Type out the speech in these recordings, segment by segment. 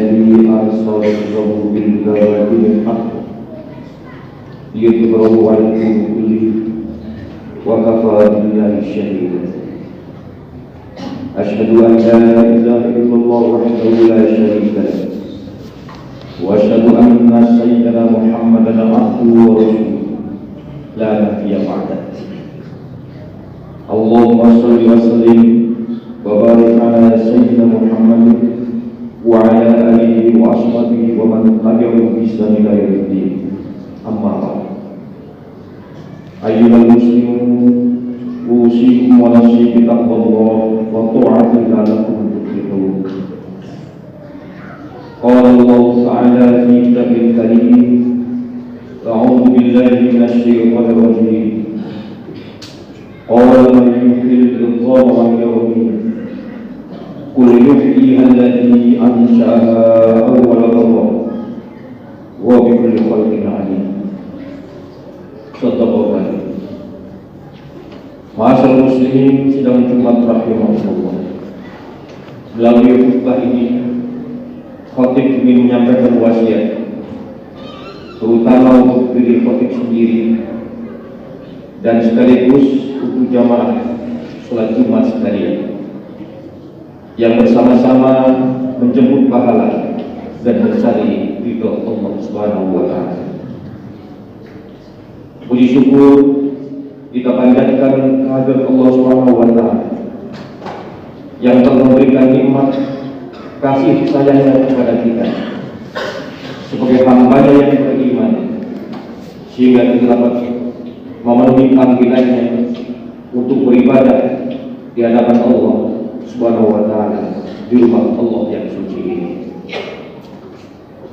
الذي أرسل رسوله بالهدى بالحق ليظهره على الدين كله وكفى بالله شهيدا. أشهد أن لا إله إلا الله وحده لا شريك له وأشهد أن سيدنا محمدا عبده ورسوله لا نبي بعده. اللهم صل وسلم وبارك على سيدنا محمد وعلى آله وأصحابه ومن تبعهم بإحسان إلى يوم الدين. أما بعد، أيها المسلمون، أوصيكم ونفسي بتقوى الله وطاعته لعلكم تفلحون. قال الله تعالى في كتابه الكريم: أعوذ بالله من الشيطان الرجيم. قال من يحيي العظام وهي رميم قل يحييها الذي أنشأها أول مرة وبكل خلق عليم. Sadaqallah. Ma'asyiral muslimin, sidang Jumat rahimahullah. Melalui khutbah ini, khatib ingin menyampaikan wasiat, terutama untuk diri khatib sendiri dan sekaligus untuk jamaah sholat Jumat sekalian yang bersama-sama menjemput pahala dan mencari ridha Allah Subhanahu wa Ta'ala. Puji syukur kita panjatkan kehadirat Allah Subhanahu wa Ta'ala yang telah memberikan nikmat kasih sayangnya kepada kita sebagai hamba-Nya yang beriman, sehingga kita dapat memenuhi panggilannya untuk beribadah di hadapan Allah Subhanahu wa Ta'ala di rumah Allah yang suci ini.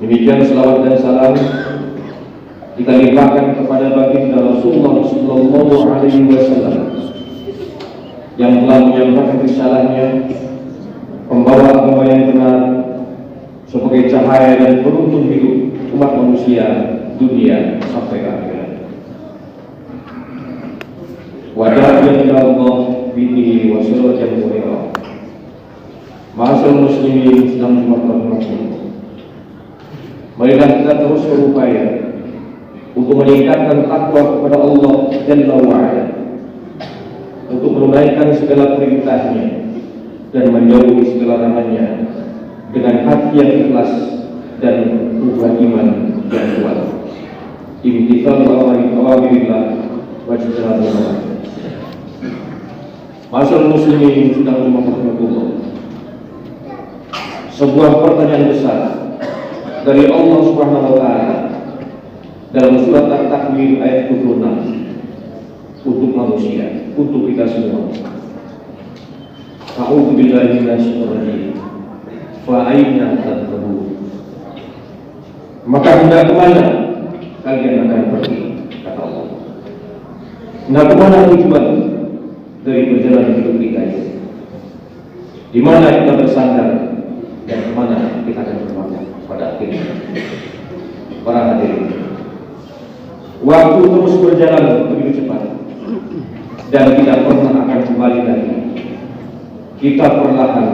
Demikian selawat dan salam kita limpahkan kepada baginda Rasulullah sallallahu alaihi wasallam yang telah menyampaikan risalahnya, pembawa agama yang benar sebagai cahaya dan penuntun hidup umat manusia dunia sampai akhirat. Wada'iyan ila Allah bihi wa sirajan munira. Ma'asyiral muslimin, sedang Jumat rahimahullah. Marilah kita terus berupaya untuk meningkatkan takwa kepada Allah Jalla wa'ala, untuk menunaikan segala perintahnya dan menjauhi segala larangannya dengan hati yang ikhlas dan ubah iman yang kuat. Imtithal awamirillah wa ijtinabul. Ma'asyiral muslimin, sedang rahimahullah. Sebuah pertanyaan besar dari Allah Subhanahu wa Ta'ala dalam surat At-Takwir ayat 26 untuk manusia, untuk kita semua. A'udzu billahi minasyaitonir rajim. Fa aina tadhhabun? Maka hendak kemana kalian akan pergi, kata Allah. Hendak kemana tujuan dari perjalanan hidup kita ini? Di mana kita bersandar dan kemana kita akan berpamit pada akhirnya? Para hadirin, waktu terus berjalan begitu cepat dan tidak pernah akan kembali lagi. Kita perlahan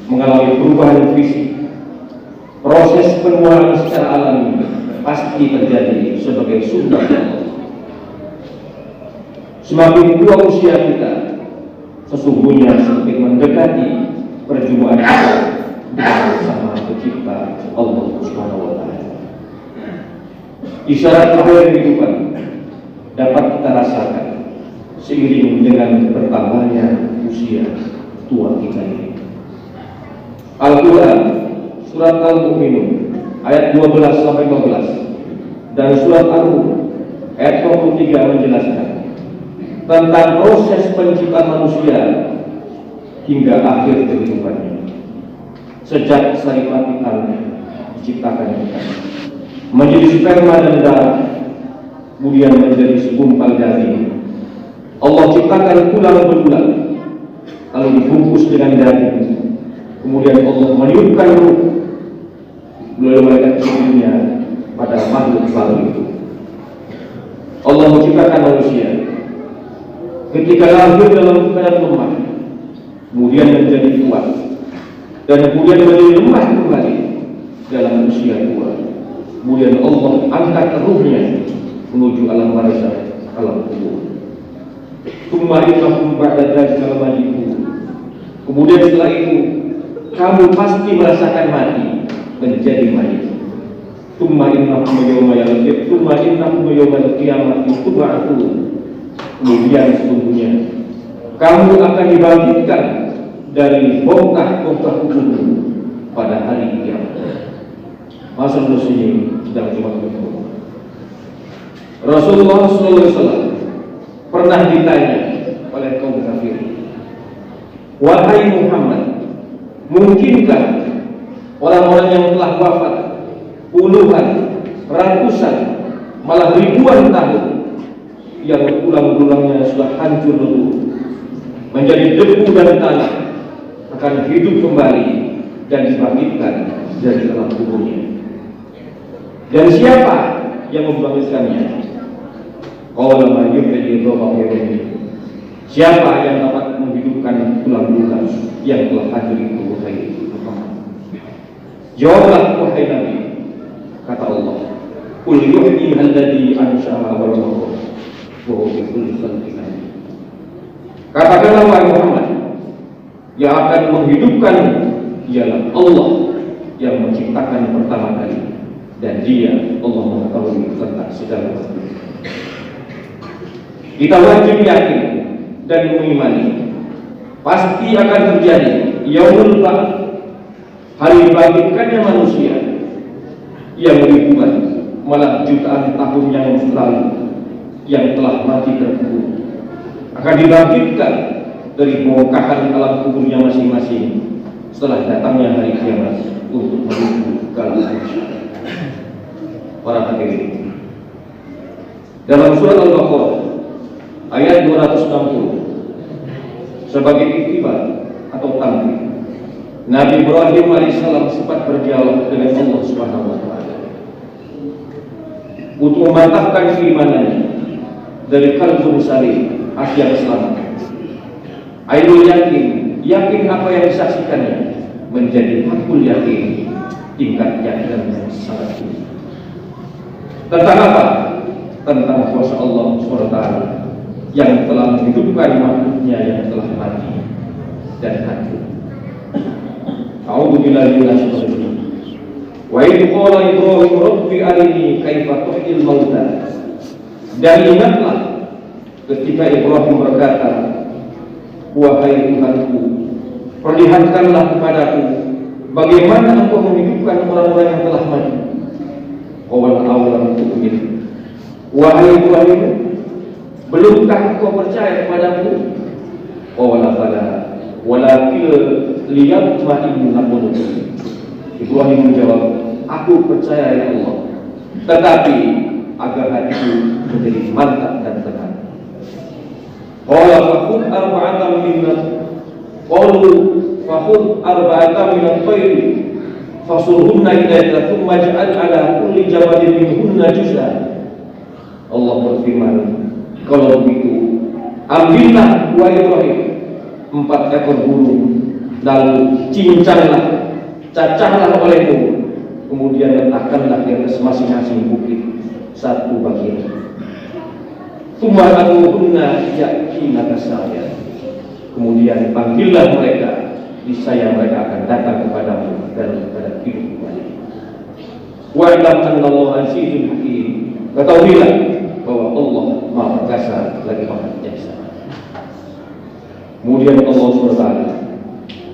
mengalami perubahan fisik. Proses penuaan secara alami pasti terjadi sebagai sunnah Allah. Semakin tua usia kita, sesungguhnya semakin mendekati perjumpaan kita dengan Sang Pencipta Allah Subhanahu wa Ta'ala. Isyarat akhir kehidupan dapat kita rasakan seiring dengan bertambahnya usia tua kita ini. Al-Quran surat Al-Mu'minun ayat 12 sampai 15 dan surat Al-Rum ayat 23 menjelaskan tentang proses penciptaan manusia hingga akhir kehidupannya. Sejak saripatikan diciptakan kita menjadi sperma dan darah, kemudian menjadi segumpal daging. Allah ciptakan tulang belulang, lalu dibungkus dengan daging. Kemudian Allah meniupkan ruh melalui malaikat Jibril pada makhluk baru itu. Allah menciptakan manusia ketika lahir dalam keadaan lemah, kemudian menjadi kuat, dan kemudian menjadi lemah kembali dalam usia tua. Kemudian Allah angkat ruhnya menuju alam barzakh, alam kubur. Tsumma innakum ba'da dzalika mayitun. Kemudian setelah itu kamu pasti merasakan mati, menjadi mayit. Tsumma innakum yawmal qiyamati tub'atsun. Kemudian sesungguhnya kamu akan dibangkitkan dari bongkah-bongkah kubur pada hari kiamat. Masa muslim sedang cuma begitu. Rasulullah SAW pernah ditanya oleh kaum kafir, wahai Muhammad, mungkinkah orang-orang yang telah wafat puluhan, ratusan, malah ribuan tahun, yang tulang-tulangnya sudah hancur lebur, menjadi debu dan tanah, akan hidup kembali dan dibangkitkan dari alam kuburnya? Dan siapa yang membangkitkannya? Siapa yang dapat menghidupkan tulang-tulang yang telah hancur itu, wahai Muhammad? Jawablah wahai Nabi, kata Allah, qul yuhyi alladhi ansha'a wa huwa bi kulli khalqin alim. Katakanlah wahai Muhammad, yang akan menghidupkan ialah Allah yang menciptakan pertama kali, dan Dia Allah mengetahui tentang segala sesuatu. Kita wajib yakin dan mengimani pasti akan terjadi yaumul ba'ts, hari bangkitkannya manusia yang ribuan, malah jutaan tahun yang lalu yang telah mati terkubur akan dibangkitkan dari bongkahan alam kuburnya masing-masing setelah datangnya hari kiamat untuk menuju ke alam manusia. Para hadirin, dalam surat Al-Baqarah ayat 260 sebagai iktibar atau tampil, Nabi Ibrahim alaihissalam sempat berdialog dengan Allah Subhanahu wa taala untuk memantapkan keimanannya dari kalbun salim, hati yang selamat. Ainul yakin apa yang disaksikannya menjadi hakul yakin, tingkat yakin yang sangat tinggi. Tentang apa? Tentang kuasa Allah SWT yang telah menghidupkan makhluknya yang telah mati dan hancur. A'udzu billahi minasy syaitonir rajim. Wa idh qala Ibrahim rabbi arini kaifa tuhyil mauta. Dan ingatlah ketika Ibrahim berkata, wahai Tuhanku, perlihatkanlah kepadaku bagaimana Engkau menghidupkan orang-orang yang telah mati. Qala awalam tu'min. Wahai Ibrahim, belumkah engkau percaya kepadaku? Qala bala walakin liyatma'inna qulubi. Ibrahim menjawab, aku percaya ya Allah, tetapi agar hatiku menjadi mantap dan tenang. Qala fakhudh arba'atan minat qalu fakhudh arba'atan minat tayr fasurhunna ilaika thumma ja'al ala kulli jabalin minhunna juz'an. Allah berfirman, kalau begitu ambillah wahai Ibrahim 4 ekor burung, lalu cincanglah, cacahlah olehmu, kemudian letakkanlah di atas masing-masing bukit satu bagian. Tsumma aduhunna ya'tina kasaya. Kemudian panggillah mereka, niscaya mereka akan datang kepadamu dan kepada hidup kembali. Wa'lam annallaha azizun hakim. Ketahuilah bahwa Allah Maha Perkasa lagi Maha Bijaksana. Kemudian Allah SWT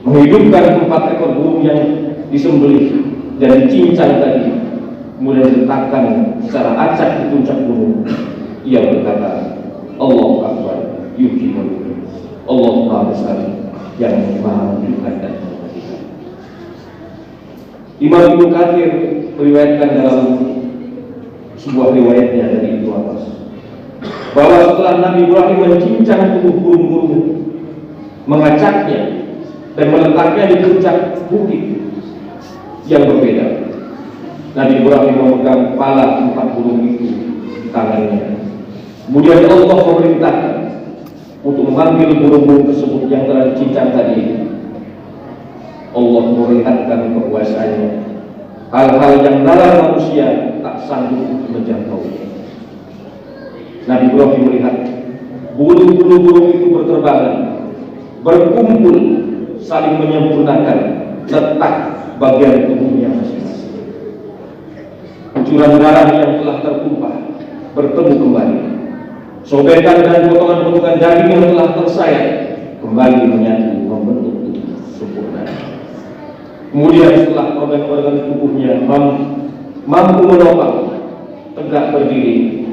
menghidupkan 4 ekor burung yang disembelih dan dicincang tadi, kemudian diletakkan secara acak di puncak gunung. Ia berkata, Allahu Akbar, yuhibul. Allah Maha Besar yang Maha menghidupkan dan mematikan. Imam Ibnu Katsir meriwayatkan dalam sebuah riwayatnya dari Ibnu Abbas bahwa setelah Nabi Ibrahim mencincang tubuh burung-burung, mengacaknya dan meletaknya di puncak bukit yang berbeda, Nabi Ibrahim memegang kepala 4 burung itu di tangannya. Kemudian Allah memerintahkan untuk memanggil burung-burung tersebut yang telah dicincang tadi. Allah memerintahkan kekuasaannya hal-hal yang nalar manusia tak sanggup untuk menjangkaunya. Nabi Ibrahim melihat bulu-bulu burung itu berterbangan, berkumpul, saling menyempurnakan letak bagian tubuhnya masing-masing. Kucuran darah yang telah tertumpah bertemu kembali. Sobekan dan potongan-potongan daging yang telah tersayat kembali menyatu membentuk tubuh sempurna. Kemudian setelah organ-organ tubuhnya mampu menopang, tegak berdiri,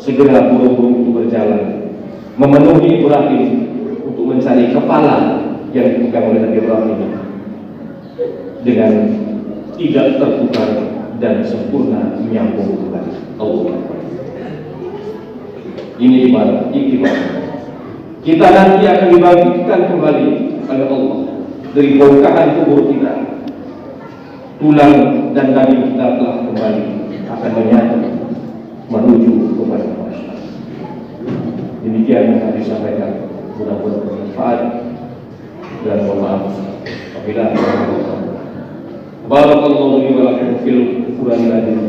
segera burung-burung itu berjalan memenuhi Ibrahim untuk mencari kepala yang dipegang oleh Nabi Ibrahim dengan tidak tertukar dan sempurna menyambung kembali. Allah. Ini ibarat ikhtibar. Kita nanti akan dibangkitkan kembali oleh Allah dari bongkahan kubur kita. Tulang dan daging kita telah kembali akan menyatu menuju kepada masyarakat. Demikian yang tadi disampaikan, mudah-mudahan bermanfaat dan mohon maaf apabila barakallahu li wa lakum fil Qur'anil azim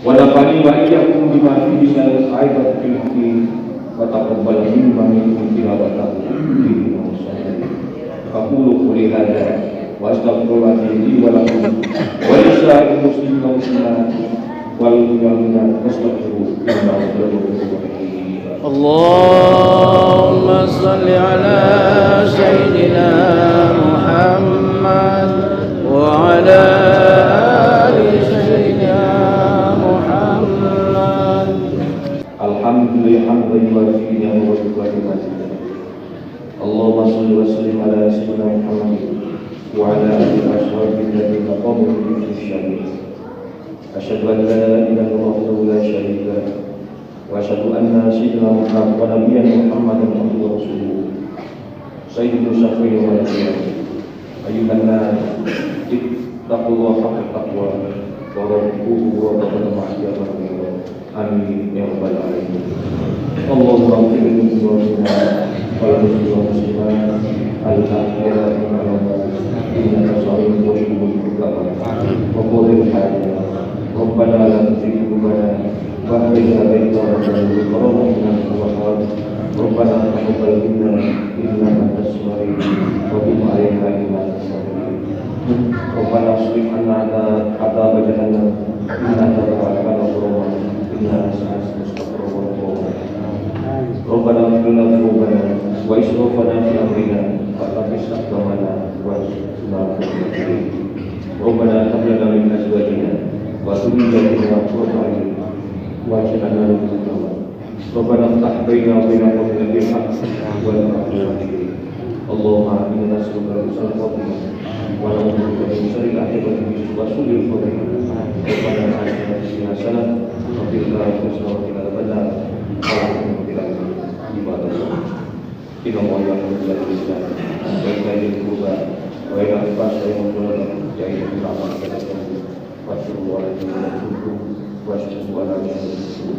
wa nafa'ani wa iyyakum bima fihi min al-ayati fil hakim wa taqabbal minna minkum tilawatahu fihi musallin. Aqulu quli hadza wa astaghfirullaha li wa lakum wa lisa'il muslimin wal muslimat wal mu'minat fastaghfiruhu innahu ghafurur rahim. Allahumma salli ala sayyidina Muhammad wa ala ali sayyidina Muhammad. Alhamdulillah hamdan yuwafiqu ni'amahu wa Allahumma salli wa sallim ala sayyidina Muhammad wa ala alihi wa sahbihi alladhina qamu bi syahid. Asyhadu an la ilaha illallah wa la syarika lahu wa asyhadu anna sayyidina Muhammad wa nabiyyana Muhammadan abduhu wa rasuluhu sayyidul syafi'in wa nabiyyina ayyuhan nas ittaqullaha haqqa taqwa wa rabbuhu wa ta'ala ma'asyiatan. Amin ya rabbal alamin. Allahumma ighfir lana wal muslimin al-ahya'i minhum innaka sami'un qaribun wa qulil hajat Rabbana la tuzigh qulubana ba'da idh hadaytana wa hab lana min ladunka rahmatan Rabbana taqabbal minna innaka antas samiul 'alim wa tub 'alaina innaka antas tawwabur rahim. Rabbana asrif 'anna 'adzab jahannam innaka kana ghafurur inna sa'at mustaqarrun wa Rabbana ighfir lana dhunubana wa israfana fi amrina wa thabbit aqdamana wa ansurna 'alal kafirin. Rabbana hab lana min azwajina wa dhurriyyatina qurrata a'yun waj'alna lil muttaqin. Rabbana iftah baina wa baina qawmina bil haqq wal mu'minin. Allahumma inna nas'aluka husnal khatimah wa na'udzu bika min syarril aqibati wa su'il khatimah. Rabbana atina fid dunya hasanah wa fil akhirati hasanah wa qina adzabannar. Allahumma bil ibadallah. Inna wa ya'lamu al-islam wa ya'lamu al-quba wa ya'lamu al-fahsha wa ya'lamu al-jahila واشهد على سيدنا واشهد على سيدنا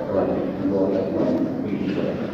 واشهد على سيدنا